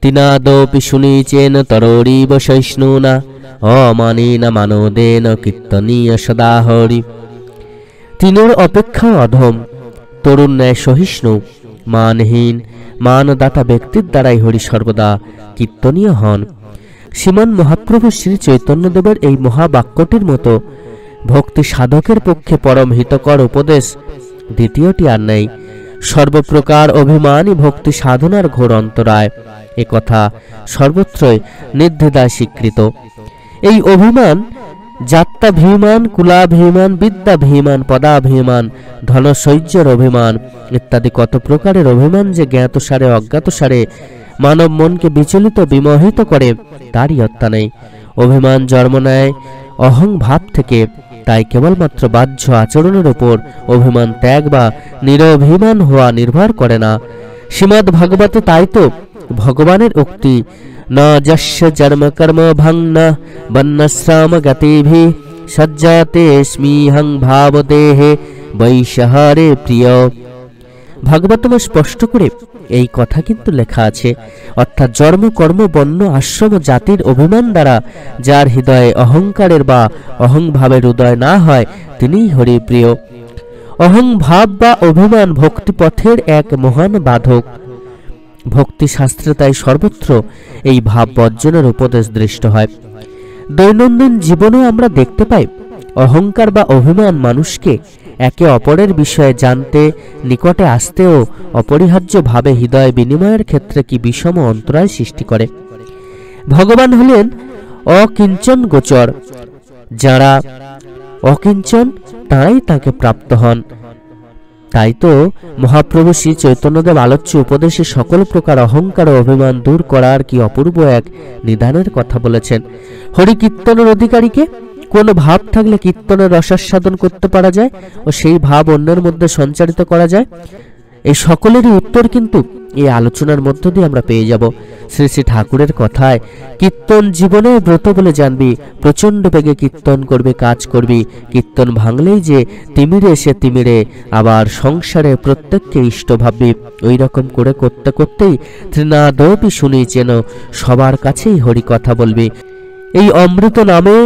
তিনাদপি শুনিচেন তরোরিব সহিষ্ণুনা অমানেন মানদেন কীর্তনীয় সদা হরি। তিনের অপেক্ষা অধম, তরুণ ন্যায় সহিষ্ণু, মানহীন মানদাতা ব্যক্তির দ্বারাই হরি সর্বদা কীর্তনীয় হন। শ্রীমান মহাপ্রভু শ্রী চৈতন্যদেবের এই মহাবাক্যটির মতো ভক্তি সাধকের পক্ষে পরম হিতকর উপদেশ দ্বিতীয়টি আর নেই। সর্বপ্রকার অভিমানই ভক্তি সাধনার ঘোর অন্তরায়, একথা সর্বত্রই নির্দ্বিধায় স্বীকৃত। এই অভিমান যাত্রাভিমান, কুলাভিমান, বিদ্যাভিমান, পদাভিমান, ধনশৈর্যের অভিমান ইত্যাদি কত প্রকারের অভিমান যে জ্ঞাতসারে অজ্ঞাতসারে মানব মনকে বিচলিত বিমোহিত করে তার ইয়ত্তা নেই। অভিমান জন্ম নেয় অহং ভাব থেকে, তাই কেবলমাত্র বাহ্য আচরণের উপর অভিমান ত্যাগ বা নিরভিমান হওয়া নির্ভর করে না। শ্রীমদ্ ভাগবতে তাই তো ভগবানের উক্তি, ন যস্য জন্ম কর্ম ভগ্ন বন্যশ্রাম গতিভি সজ্জাতে স্মিহং ভাবদেহে বৈশহারে প্রিয়। ভাগবতমে স্পষ্ট করে এই কথা কিন্তু লেখা আছে, অর্থাৎ জন্ম কর্ম বর্ণ আশ্রম জাতির অভিমান দ্বারা যার হৃদয়ে অহংকারের বা অহংভাবের উদয় না হয় তিনিই হরিপ্রিয়। অহংভাব বা অভিমান ভক্তিপথের এক মহান বাধক। ভক্তি শাস্ত্রে তাই সর্বত্র এই ভাব বর্জনের উপদেশ দৃষ্ট হয়। দৈনন্দিন জীবনেও আমরা দেখতে পাই অহংকার বা অভিমান মানুষকে একে অপরের বিষয়ে জানতে, নিকটে আসতেও অপরিহার্যভাবে হৃদয় বিনিময়ের ক্ষেত্রে কি বিষম অন্তরায় সৃষ্টি করে। ভগবান হলেন অকিঞ্চন গোচর, যারা অকিঞ্চন তারাই তাকে প্রাপ্ত হন। তাই তো মহাপ্রভু শ্রী চৈতন্যদেব আলোচ্য উপদেশে সকল প্রকার অহংকার ও অভিমান দূর করার কি অপূর্ব এক নিদানের কথা বলেছেন। হরি কীর্তনের অধিকারীকে কোন ভাব থাকলে কীর্তনের রসাস্বাদন করতে পারা যায় ও সেই ভাব অন্যের মধ্যে সঞ্চারিত করা যায়, এই সকলেরই উত্তর কিন্তু এই আলোচনার মধ্য দিয়ে আমরা পেয়ে যাব। শ্রী শ্রী ঠাকুরের কথায়, কীর্তন জীবনে ব্রত বলে জানবি, প্রচণ্ড বেগে কীর্তন করবে, কাজ করবি, কীর্তন ভাঙলেই যে তিমিরে সে তিমিরে, আবার সংসারে প্রত্যেককে ইষ্ট ভাববি। ওই রকম করে করতে করতেই তৃণাদপি শুনি যেন সবার কাছেই হরি কথা বলবি। এই অমৃত নামে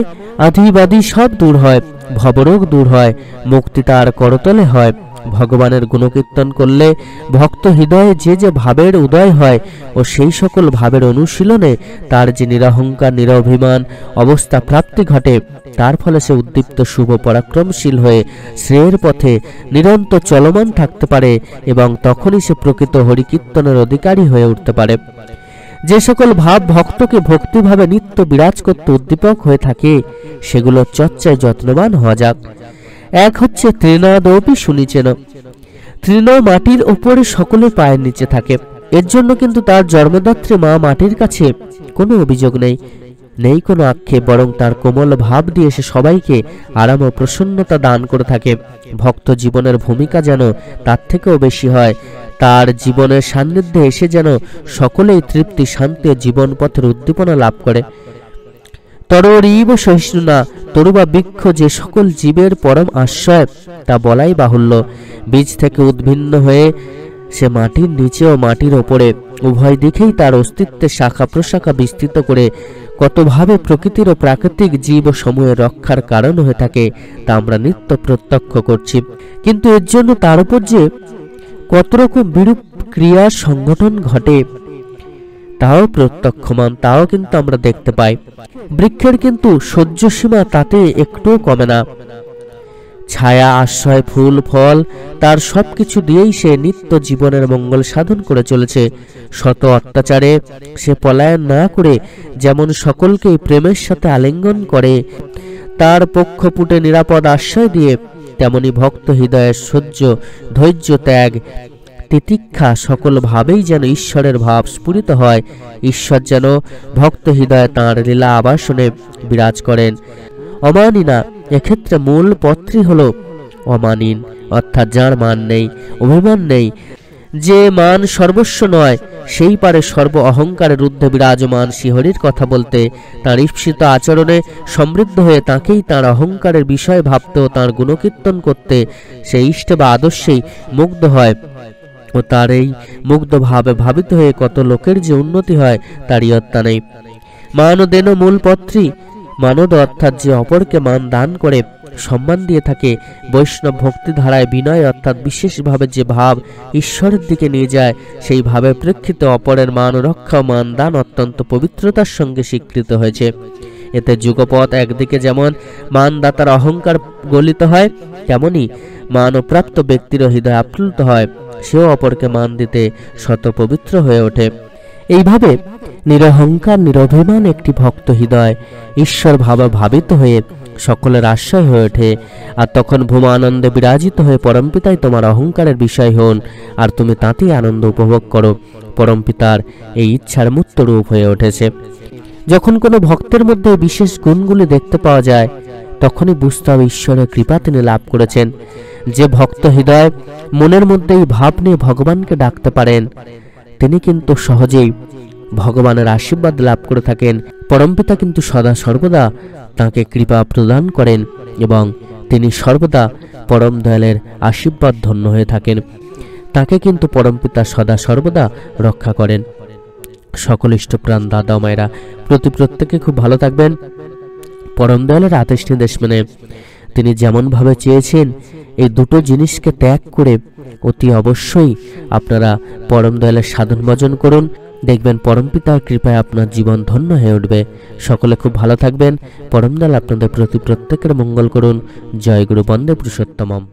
আধিবাদী সব দূর হয়, ভবরোগ দূর হয়, মুক্তি তার করতলে হয়। ভগবানের গুণকীর্তন করলে ভক্ত হৃদয়ে যে যে ভাবের উদয় হয় ও সেই সকল ভাবের অনুশীলনে তার যে নিরহংকার নিরভিমান অবস্থা প্রাপ্তি ঘটে, তার ফলে সে উদ্দীপ্ত শুভ পরাক্রমশীল হয়ে শ্রেয়ের পথে নিরন্তর চলমান থাকতে পারে এবং তখনই সে প্রকৃত হরিকীর্তনের অধিকারী হয়ে উঠতে পারে। যে সকল ভাব ভক্তকে ভক্তিভাবে নিত্য বিরাজ করতে উদ্দীপক হয়ে থাকে সেগুলো চর্চায় যত্নবান হওয়া যাক। এক হচ্ছে তৃণাদপি শুনিছেন। তৃণ মাটির উপরে সকলের পায়ের নিচে থাকে, এর জন্য কিন্তু তার জন্মদাত্রী মা মাটির কাছে কোনো অভিযোগ নেই, নেই কোনো আক্ষেপ, বরং তার কোমল ভাব দিয়ে সে সবাইকে আরাম ও প্রসন্নতা দান করে থাকে। ভক্ত জীবনের ভূমিকা যেন তার থেকেও বেশি হয়, তার জীবনের সান্নিধ্যে এসে যেন সকলেই তৃপ্তি, শান্তি ও জীবন পথের উদ্দীপনা লাভ করে। তরোরিব সহিষ্ণুনা, তরু বা বৃক্ষ যে সকল জীবের পরম আশ্রয় তা বলাই বাহুল্য। বীজ থেকে উদ্ভিন্ন হয়ে সে মাটির নিচে ও মাটির ওপরে উভয় দিকেই তার অস্তিত্বের শাখা প্রশাখা বিস্তৃত করে কতভাবে প্রকৃতির ও প্রাকৃতিক জীব সমূহের রক্ষার কারণ হয়ে থাকে তা আমরা নিত্য প্রত্যক্ষ করছি। কিন্তু এর জন্য তার উপর যে কত রকম বিরূপ ক্রিয়ার সংগঠন ঘটে তাও প্রত্যক্ষমান, তাও কিন্তু আমরা দেখতে পাই। বৃক্ষের কিন্তু সহ্য সীমা তাতে একটুও কমে না। ছায়া, আশ্রয়, ফুল, ফল তার সবকিছু দিয়েই সে নিত্য জীবনের মঙ্গল সাধন করে চলেছে। শত অত্যাচারে সে পলায়ন না করে যেমন সকলকেই প্রেমের সাথে আলিঙ্গন করে, তার পক্ষপুটে নিরাপদ আশ্রয় দিয়ে, তেমনি ভক্ত হৃদয়ের সহ্য, ধৈর্য, ত্যাগ, তিতিক্ষা সকল ভাবেই যেন ঈশ্বরের ভাব স্ফুরিত হয়। ঈশ্বর যেন ভক্ত হৃদয়ে তাঁর লীলা আবাসনে বিরাজ করেন। অমানিনা, এক্ষেত্রে মূল পত্রই হল অমানিন, অর্থাৎ যার মান নেই, অভিমান নেই, যে মান সর্বস্ব নয়, সেই পারে সর্ব অহংকারের ঊর্ধ্বে বিরাজমান শ্রীহরির কথা বলতে, তাঁর ঈপ্সিত আচরণে সমৃদ্ধ হয়ে তাঁকেই তাঁর অহংকারের বিষয় ভাবতে ও তাঁর গুণকীর্তন করতে সে ইষ্ট বা আদর্শেই মুগ্ধ হয়। ও তার এই মুগ্ধ ভাবে ভাবিত হয়ে কত লোকের যে উন্নতি হয় তার ইয়ত্তা নেই। মানদেন মূলপত্রী, মানদ অর্থাৎ যে অপরকে মান দান করে সম্মান দিয়ে থাকে, বৈষ্ণব ভক্তি ধারায় বিনয় অর্থাৎ বিশেষভাবে যে ভাব ঈশ্বরের দিকে নিয়ে যায়, সেই ভাবের প্রেক্ষিতে অপরের মান রক্ষা ও মান দান অত্যন্ত পবিত্রতার সঙ্গে স্বীকৃত হয়েছে। এতে যুগপথ একদিকে যেমন মানদাতার অহংকার গলিত হয়, তেমনি মানপ্রাপ্ত ব্যক্তির হৃদয় আপ্লুত হয়, সেও অপরকে মান দিতে শত পবিত্র হয়ে ওঠে। এইভাবে নিরহংকার নিরভিমান একটি ভক্ত হৃদয় ঈশ্বর ভাবে ভাবিত হয়ে সকলের আশ্রয় হয়ে ওঠে। আর তখন ভূমানন্দে বিরাজিত হয়ে পরমপিতাই তোমার অহংকারের বিষয় হন, আর তুমি তাতেই আনন্দ উপভোগ করো। পরমপিতার এই ইচ্ছার মূর্ত রূপ হয়ে উঠেছে। যখন কোনো ভক্তের মধ্যে বিশেষ গুণগুলি দেখতে পাওয়া যায়, তখনই বুঝতে হবে ঈশ্বরের কৃপা তিনি লাভ করেছেন। যে ভক্ত হৃদয় মনের মধ্যে এই ভাব নিয়ে ভগবানকে ডাকতে পারেন, তিনি কিন্তু সহজেই ভগবানের আশীর্বাদ লাভ করে থাকেন। পরমপিতা কিন্তু সদা সর্বদা তাকে কৃপা প্রদান করেন এবং তিনি সর্বদা পরম দয়ালের আশীর্বাদ ধন্য হয়ে থাকেন। তাকে কিন্তু পরমপিতা সদা সর্বদা রক্ষা করেন। সকল ইষ্টপ্রাণ দাদা মায়েরা প্রত্যেকে খুব ভালো থাকবেন। পরম দয়ালের আদেশ নির্দেশ মেনে তিনি যেমন ভাবে চেয়েছেন এই দুটো জিনিসকে ত্যাগ করে অতি অবশ্যই আপনারা পরম দয়ালের সাধন ভজন করুন। দেখবেন পরমপিতার কৃপায় আপনার জীবন ধন্য হয়ে উঠবে। সকলে খুব ভালো থাকবেন। পরম দয়াল আপনাদের প্রত্যেকের মঙ্গল করুন। জয় গুরু, বন্দে পুরুষোত্তমম।